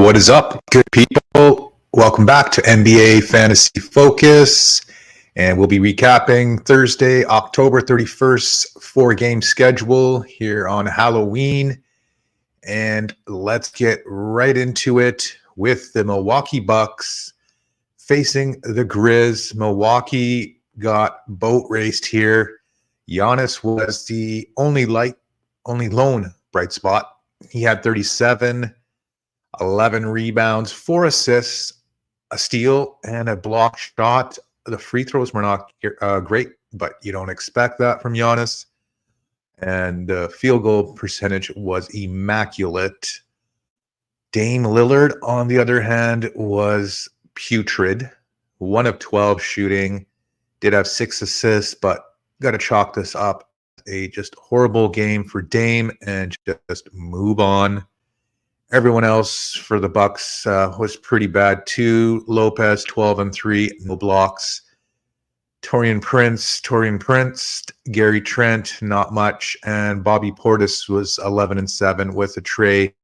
What is up, good people? Welcome back to NBA Fantasy Focus. And we'll be recapping Thursday, October 31st, four-game schedule here on Halloween. And let's get right into it with the Milwaukee Bucks facing the Grizz. Milwaukee got boat raced here. Giannis was the only lone bright spot. He had 37, 11 rebounds, 4 assists, a steal, and a block shot. The free throws were not great, but you don't expect that from Giannis. And the field goal percentage was immaculate. Dame Lillard, on the other hand, was putrid. 1 of 12 shooting. Did have 6 assists, but got to chalk this up. A just horrible game for Dame and just move on. Everyone else for the Bucks was pretty bad too. Lopez, 12 and 3, no blocks. Taurean Prince, Gary Trent, not much, and Bobby Portis was 11 and 7 with a tray.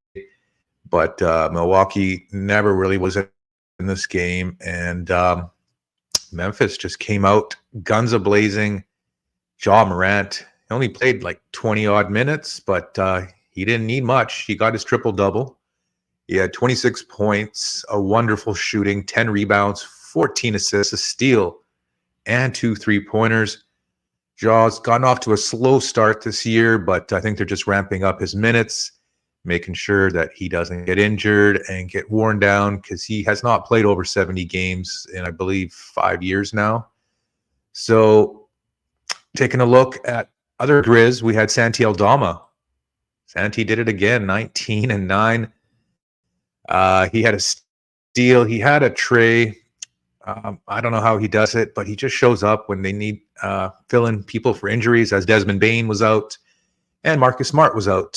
But Milwaukee never really was in this game, and Memphis just came out guns a-blazing. Ja Morant only played like 20-odd minutes, but he didn't need much. He got his triple-double. He had 26 points, a wonderful shooting, 10 rebounds, 14 assists, a steal, and 2 3-pointers. Ja's gotten off to a slow start this year, but I think they're just ramping up his minutes, making sure that he doesn't get injured and get worn down because he has not played over 70 games in, I believe, 5 years now. So taking a look at other Grizz, we had Santi Aldama. Santi did it again, 19 and 9. He had a steal. He had a tray. I don't know how he does it, but he just shows up when they need fill-in people for injuries, as Desmond Bane was out and Marcus Smart was out.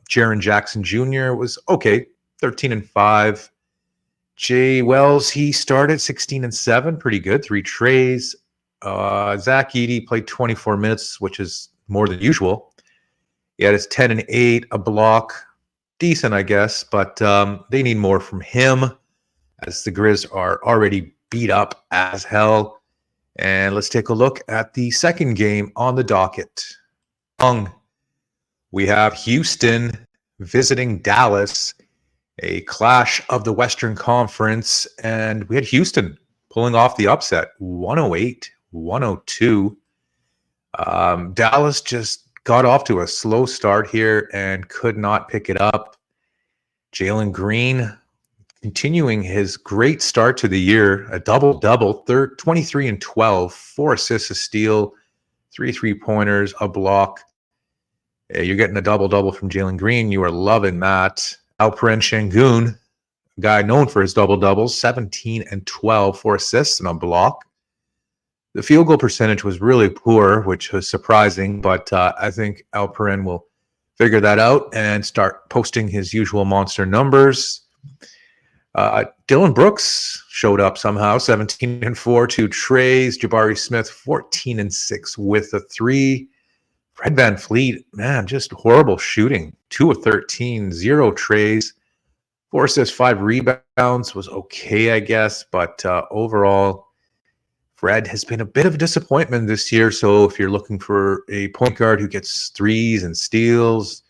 Jaren Jackson Jr. was okay, 13 and 5. Jay Wells, he started 16 and 7, pretty good, 3 trays. Zach Edey played 24 minutes, which is more than usual. He had his 10 and 8, a block. Decent, I guess, but they need more from him as the Grizz are already beat up as hell. And let's take a look at the second game on the docket. We have Houston visiting Dallas, a clash of the Western Conference, and we had Houston pulling off the upset, 108-102. Dallas just got off to a slow start here and could not pick it up. Jalen Green continuing his great start to the year, a double-double, 23 and 12, 4 assists, a steal, 3 3-pointers, a block. You're getting a double-double from Jalen Green. You are loving that. Alperen Şengün, a guy known for his double-doubles, 17 and 12, 4 assists and a block. The field goal percentage was really poor, which was surprising, but I think Alperen will figure that out and start posting his usual monster numbers. Dylan Brooks showed up somehow, 17 and 4, 2 trays. Jabari Smith, 14 and 6 with a 3. Fred VanVleet, man, just horrible shooting. 2 of 13, 0 trays. 4 assists, 5 rebounds was okay, I guess, but overall, Fred has been a bit of a disappointment this year. So if you're looking for a point guard who gets threes and steals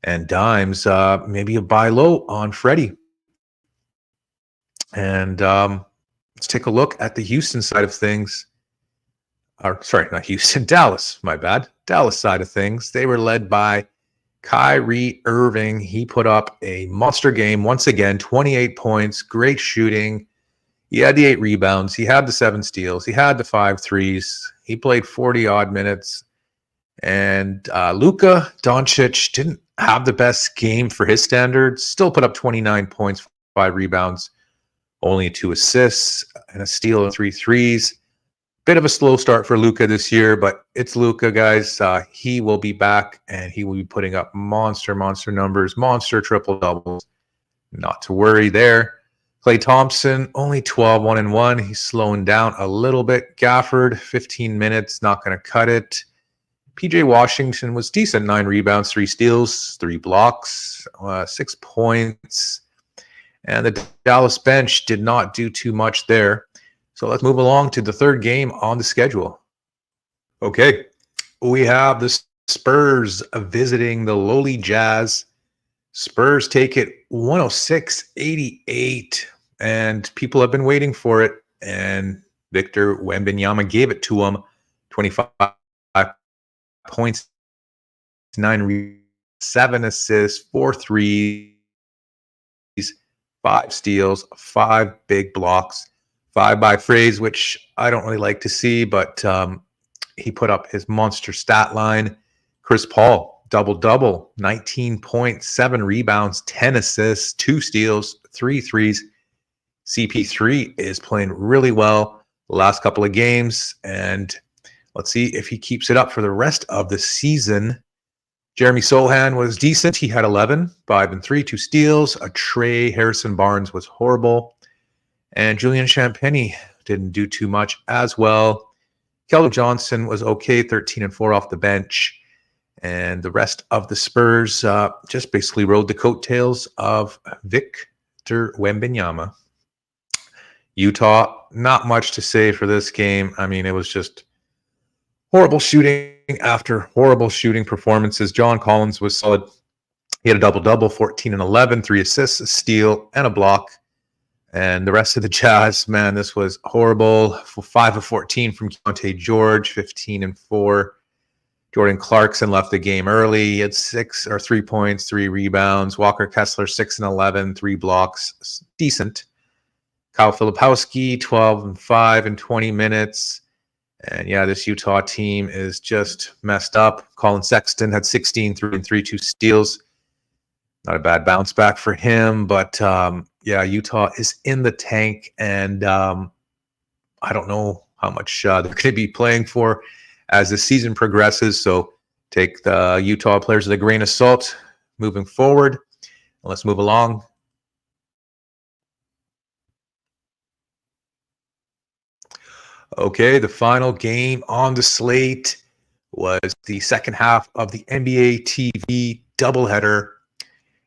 and dimes, maybe a buy low on Freddie. And let's take a look at the Houston side of things. Sorry, not Houston, Dallas, my bad. Dallas side of things. They were led by Kyrie Irving. He put up a monster game once again, 28 points, great shooting. He had the 8 rebounds. He had the 7 steals. He had the 5 threes. He played 40-odd minutes. And Luka Doncic didn't have the best game for his standards. Still put up 29 points, 5 rebounds, only 2 assists, and a steal and 3 threes. Bit of a slow start for Luka this year, but it's Luka, guys. He will be back, and he will be putting up monster numbers, monster triple-doubles. Not to worry there. Klay Thompson, only 12, 1 and 1. He's slowing down a little bit. Gafford, 15 minutes, not going to cut it. PJ Washington was decent, 9 rebounds, 3 steals, 3 blocks, 6 points. And the Dallas bench did not do too much there. So let's move along to the third game on the schedule. Okay, we have the Spurs visiting the lowly Jazz. Spurs take it 106-88, and people have been waiting for it. And Victor Wembanyama gave it to him. 25 points, 7 assists, 4 threes, 5 steals, 5 big blocks, 5 by Fraze, which I don't really like to see, but he put up his monster stat line. Chris Paul, double-double, 19 points, 7 rebounds, 10 assists, 2 steals, 3 threes. CP3 is playing really well the last couple of games, and let's see if he keeps it up for the rest of the season. Jeremy Sohan was decent. He had 11, 5 and 3, 2 steals. A Trey Harrison Barnes was horrible. And Julian Champagny didn't do too much as well. Keldon Johnson was okay, 13 and 4 off the bench. And the rest of the Spurs just basically rode the coattails of Victor Wembanyama. Utah, not much to say for this game. I mean, it was just horrible shooting after horrible shooting performances. John Collins was solid. He had a double-double, 14 and 11, 3 assists, a steal, and a block. And the rest of the Jazz, man, this was horrible. 5 of 14 from Keontae George, 15 and 4. Jordan Clarkson left the game early. He had 3 points, 3 rebounds. Walker Kessler, 6 and 11, 3 blocks. Decent. Kyle Filipowski, 12 and 5 in 20 minutes. And yeah, this Utah team is just messed up. Colin Sexton had 16, 3 and 3, 2 steals. Not a bad bounce back for him, but yeah, Utah is in the tank, and I don't know how much they're going to be playing for as the season progresses. So take the Utah players with a grain of salt moving forward. Let's move along. Okay, the final game on the slate was the second half of the NBA TV doubleheader.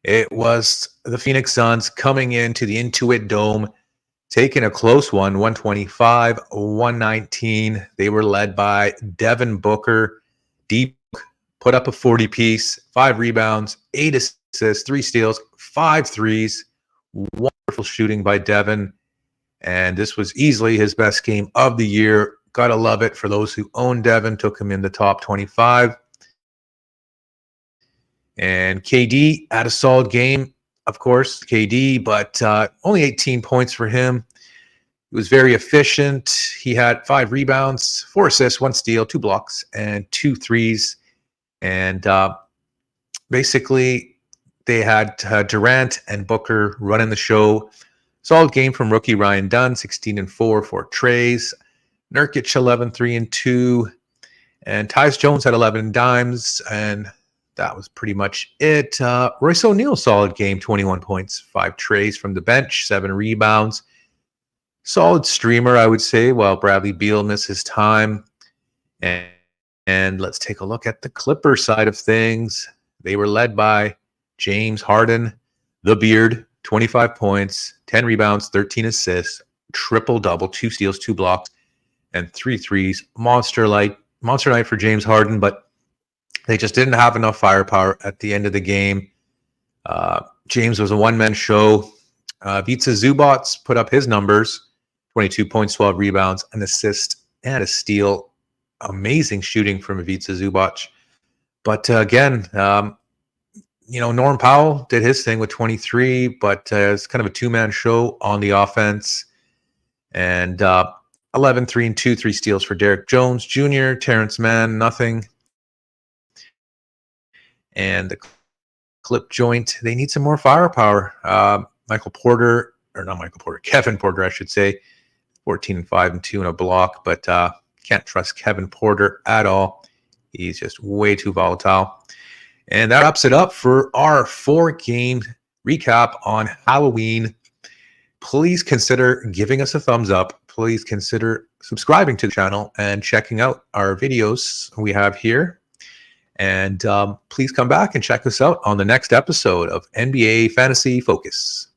It was the Phoenix Suns coming into the Intuit Dome, taking a close one, 125-119. They were led by Devin Booker. Deep put up a 40-piece, 5 rebounds, 8 assists, 3 steals, 5 threes. Wonderful shooting by Devin. And this was easily his best game of the year. Gotta love it for those who own Devin. Took him in the top 25. And KD had a solid game, of course, KD, but only 18 points for him. He was very efficient. He had 5 rebounds, 4 assists, 1 steal, 2 blocks, and 2 threes. And basically, they had Durant and Booker running the show. Solid game from rookie Ryan Dunn, 16 and 4, 4 trays. Nurkic, 11, 3 and 2. And Tyus Jones had 11 dimes, and that was pretty much it. Royce O'Neal, solid game, 21 points, 5 trays from the bench, 7 rebounds. Solid streamer, I would say, while Bradley Beal missed his time. And let's take a look at the Clippers side of things. They were led by James Harden, the Beard, 25 points, 10 rebounds, 13 assists, triple-double, 2 steals, 2 blocks, and 3 threes. Monster night for James Harden, but they just didn't have enough firepower at the end of the game. James was a one-man show. Ivica Zubac put up his numbers, 22 points, 12 rebounds, an assist, and a steal. Amazing shooting from Ivica Zubac. But again, Norm Powell did his thing with 23, but it's kind of a two-man show on the offense. And 11, 3 and 2, 3 steals for Derek Jones Jr., Terrence Mann, nothing. And the clip joint, they need some more firepower. Kevin Porter, I should say, 14 and 5 and 2 and a block, but can't trust Kevin Porter at all. He's just way too volatile. And that wraps it up for our 4-game recap on Halloween. Please consider giving us a thumbs up. Please consider subscribing to the channel and checking out our videos we have here. And please come back and check us out on the next episode of NBA Fantasy Focus.